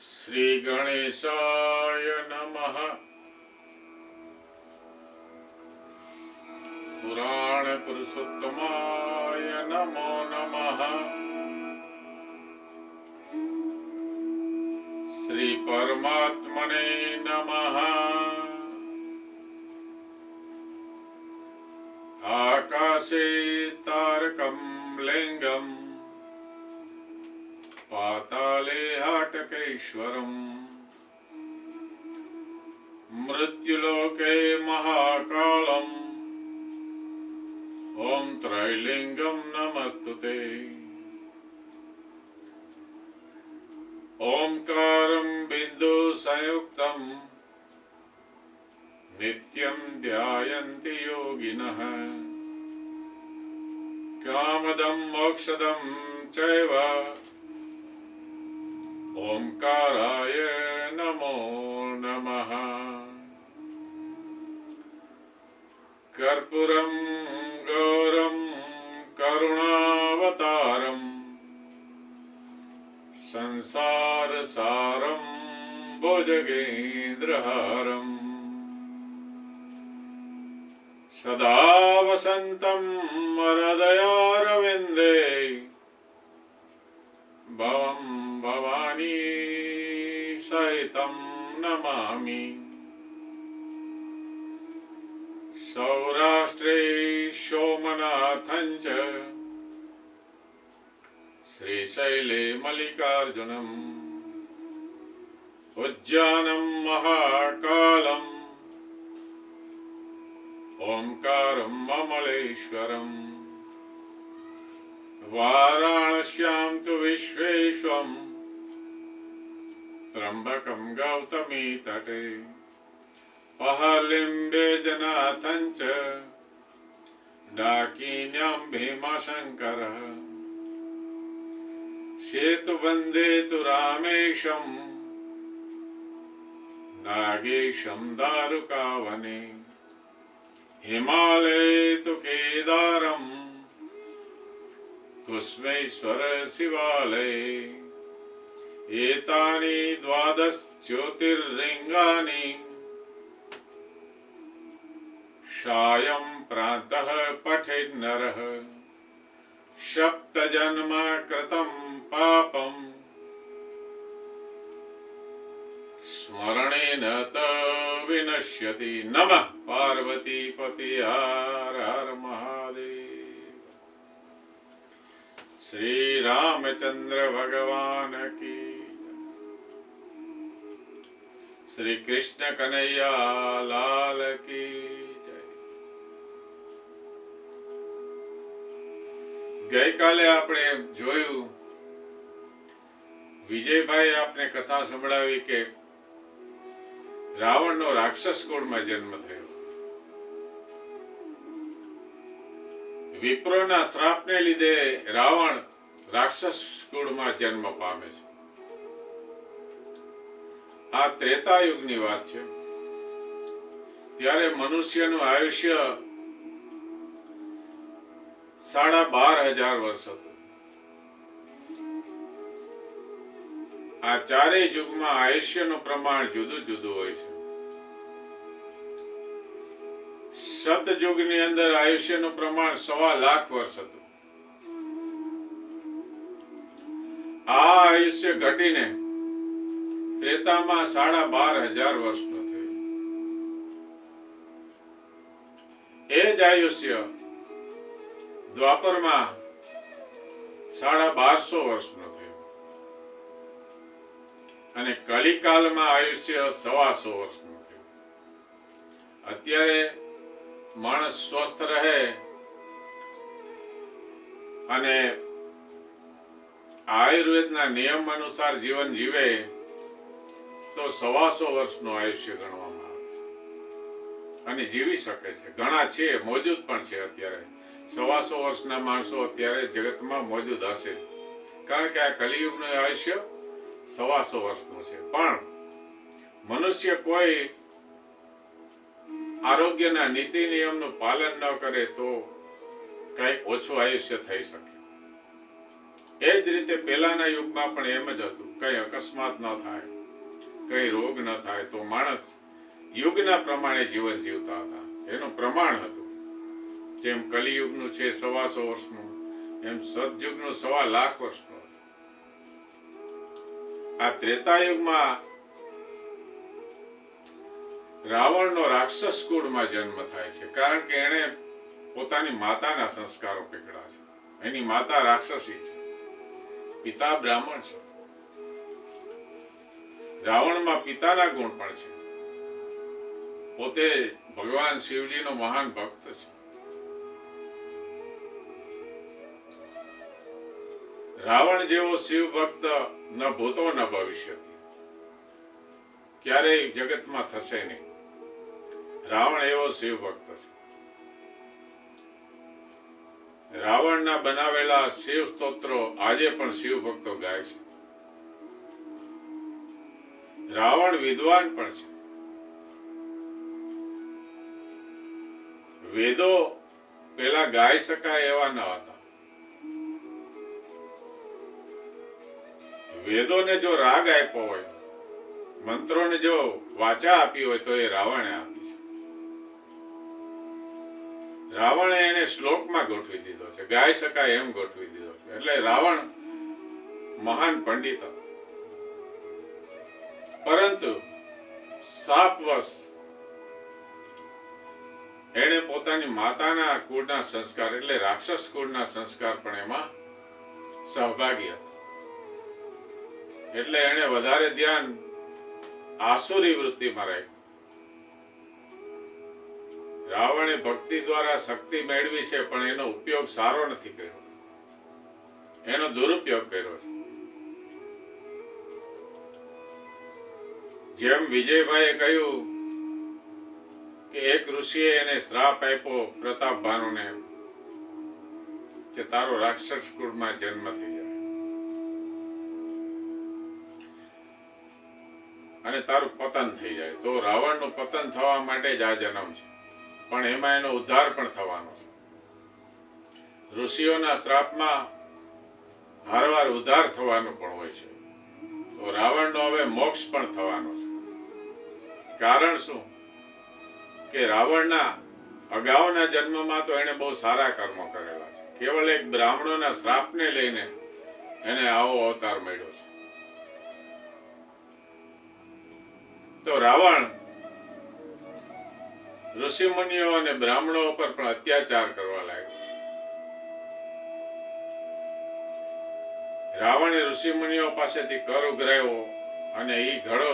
श्री गणेशाय नमः। पुराण पुरुषोत्तमाय नमो नमः। श्री परमात्मने नमः। आकाशे तारकं लिंगं पाताले हाटकेश्वरम् मृत्युलोके महाकालम् ओम त्रैलिंगं नमस्तुते। ओंकारं बिंदु संयुक्तं नित्यं ध्यायन्ति योगिनः। कामदं मोक्षदं चैव ओंकाराय नमो नमः। कर्पूरं गौरं करुणावतारम् संसारसारं भुजगेन्द्रहारम् सदा वसन्तं हृदयारविन्दे भवं भवानी सहितं नमामि। सौराष्ट्रे सोमनाथं च श्रीशैले मल्लिकार्जुनम् उज्जानं महाकालम् ओंकारं ममलेश्वरम् वाराणस्यां तु विश्वेश्वं त्र्यम्बकं गौतमी तटे पहलिम्बे जनाथं च डाकिन्यां भीमाशङ्करः सेतुबन्धे तु रामेशं नागेशं दारुकावने हिमालये तु केदारं कुस्मेश्वर शिवालये एतानि द्वादश ज्योतिर्लिङ्गानि सायं प्रातः पठेत् नरः सप्तजन्म कृतं पापं स्मरणेन त विनश्यति। नमः पार्वती पति हर हर महादेव। श्री रामचंद्र भगवान की, श्री कृष्ण कन्हैया लाल की जय। ગઈકાલે આપણે જોયું, વિજયભાઈ આપને કથા સંભળાવી કે રાવણનો રાક્ષસ કુળમાં જન્મ થયો. વિપ્રોના શ્રાપને લીધે રાવણ રાક્ષસ કુળમાં જન્મ પામે છે. આ ત્રેતાયુગની વાત છે. ત્યારે મનુષ્યનું આયુષ્ય 12,500 વર્ષ હતું. આ ચારેય યુગમાં આયુષ્યનું પ્રમાણ જુદું જુદું હોય છે. સતયુગની અંદર આયુષ્યનું પ્રમાણ 1,25,00,000 વર્ષ હતું. આ આયુષ્ય ઘટીને ત્રેતામાં 12,500 વર્ષનું થયું. એ જ આયુષ્ય દ્વાપરમાં 1250 વર્ષનું થયું અને કલિકાલમાં આયુષ્ય 125 વર્ષનું થયું. અત્યારે માણસ સ્વસ્થ રહે અને આયુર્વેદના નિયમ અનુસાર જીવન જીવે તો 125 વર્ષનું આયુષ્ય ગણવામાં આવે છે અને જીવી શકે છે. ઘણા છે, મોજૂદ પણ છે. અત્યારે 125 વર્ષના માણસો અત્યારે જગતમાં મોજૂદ હશે, કારણ કે આ કલિયુગનું આયુષ્ય 125 વર્ષનું છે. પણ મનુષ્ય કોઈ આરોગ્યના નીતિ નિયમનું પાલન ન કરે તો કઈક ઓછું આયુષ્ય થઈ શકે. એ જ રીતે પહેલાના યુગમાં પણ એમ જ હતું. કઈ અકસ્માત ન થાય, કઈ રોગ ન થાય તો માણસ યુગના પ્રમાણે જીવન જીવતા હતા. એનું પ્રમાણ હતું. જેમ કલિયુગનું છે 125 વર્ષનું, એમ સતયુગનું 1.25 લાખ વર્ષનું હતું. આ ત્રેતાયુગમાં રાવણનો રાક્ષસ કુળમાં જન્મ થાય છે, કારણ કે એણે પોતાની માતાના સંસ્કારો પકડ્યા છે. એની માતા રાક્ષસી છે, પિતા બ્રાહ્મણ છે. રાવણમાં પિતાના ગુણ પણ છે. પોતે ભગવાન શિવજીનો મહાન ભક્ત છે. રાવણ જેવો શિવ ભક્ત ન ભૂતો ન ભવિષ્યથી ક્યારેય જગતમાં થશે નહીં. રાવણ એવો શિવ ભક્ત છે. રાવણના બનાવેલા શિવ સ્તોત્રો આજે પણ શિવ ભક્તો ગાય છે. રાવણ વિદ્વાન પણ છે. વેદો પેલા ગાઈ શકાય એવા ન હતા. વેદોને જો રાગ આપ્યો હોય, મંત્રોને જો વાચા આપી હોય તો એ રાવણે આપી છે. રાવણે એને શ્લોકમાં ગોઠવી દીધો છે, ગાઈ શકાય એમ ગોઠવી દીધો છે. એટલે રાવણ મહાન પંડિત હતો. પરંતુ શાપવશ એને પોતાની માતાના કુળના સંસ્કાર એટલે રાક્ષસ કુળના સંસ્કાર પણ એમાં સહભાગી હતા. એટલે એને વધારે ધ્યાન આસુરી વૃત્તિમાં રાખ્યું. રાવણે ભક્તિ દ્વારા શક્તિ મેળવી છે, પણ એનો ઉપયોગ સારો નથી કર્યો. એનો દુરુપયોગ કર્યો છે. જેમ વિજયભાઈએ કહ્યું કે એક ઋષિએ એને શ્રાપ આપ્યો પ્રતાપ ભાનુને કે તારો રાક્ષસ કુળમાં જન્મ થઈ જાય અને તારું પતન થઈ જાય. તો રાવણનું પતન થવા માટે જ આ જન્મ છે, પણ એમાં એનો ઉદ્ધાર પણ થવાનો છે. ઋષિઓના શ્રાપમાં હારવાર ઉદ્ધાર થવાનું પણ હોય છે. તો રાવણનો હવે મોક્ષ પણ થવાનો છે. કારણ શું કે રાવણના અગાઉના જન્મમાં તો એને બહુ સારા કર્મો કરેલા છે. કેવળ એક બ્રાહ્મણોના શ્રાપને લઈને એને આવો અવતાર મળ્યો છે. તો રાવણ ઋષિ મુનિઓ અને બ્રાહ્મણો પર પણ અત્યાચાર કરવા લાગ્યો છે. રાવણે ઋષિ મુનિઓ પાસેથી કર ઉઘરાવ્યો અને એ ઘડો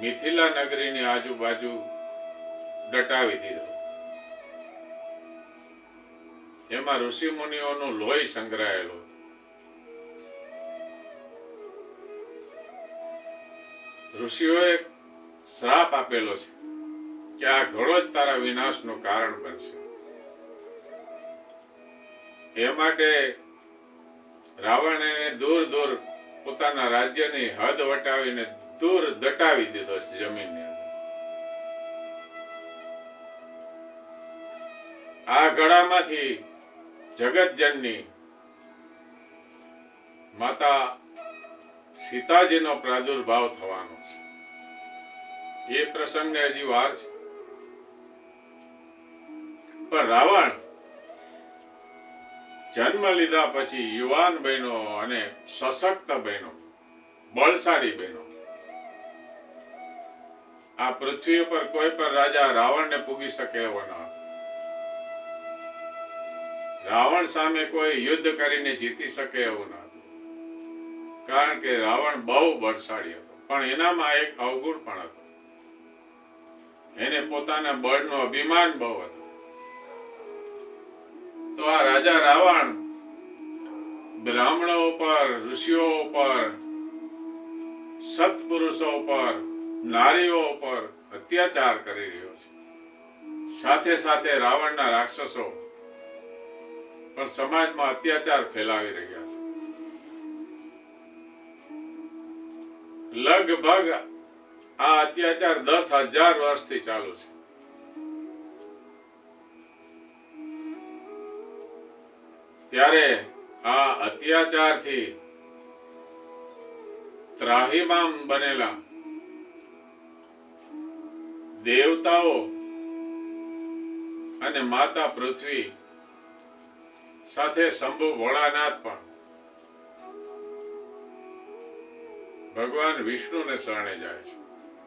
મિથિલા નગરીની આજુબાજુ દટાવી દીધો. એમાં ઋષિ મુનિઓનું લોહી સંગ્રહાયેલું. ઋષિઓએ શ્રાપ આપેલો છે કે આ ઘડો જ તારા વિનાશનું કારણ બનશે. એ માટે રાવણ એને દૂર દૂર પોતાના રાજ્યની હદ વટાવીને દૂર દટાવી દીધો છે જમીનની અંદર. આ ઘડામાંથી જગતજનની માતા સીતાજીનો પ્રાદુર્ભાવ થવાનો છે. એ પ્રસંગને હજી વાર છે. પણ રાવણ જન્મ લીધા પછી યુવાન બન્યો અને સશક્ત બન્યો, બળશાળી બન્યો. આ પૃથ્વી ઉપર કોઈ પણ રાજા રાવણને પૂગી શકે એવો ન હતો. રાવણ સામે કોઈ યુદ્ધ કરીને જીતી શકે એવું ન હતું, કારણ કે રાવણ બહુ બળશાળી હતો. પણ એનામાં એક અવગુણ પણ હતો. એને પોતાના બળનો અભિમાન બહુ હતો. તો આ રાજા રાવણ બ્રાહ્મણો ઉપર, ઋષિઓ ઉપર, સત્પુરુષો ઉપર, નારીઓ ઉપર અત્યાચાર કરી રહ્યો છે. સાથે સાથે રાવણના રાક્ષસો પણ સમાજમાં અત્યાચાર ફેલાવી રહ્યા છે. લગભગ આ અત્યાચાર 10,000 વર્ષથી ચાલુ છે. ત્યારે આ અત્યાચારથી ત્રાહિમામ બનેલા દેવતાઓ અને માતા પૃથ્વી સાથે શંભુ ભોળાનાથ પણ ભગવાન વિષ્ણુને શરણે જાય છે.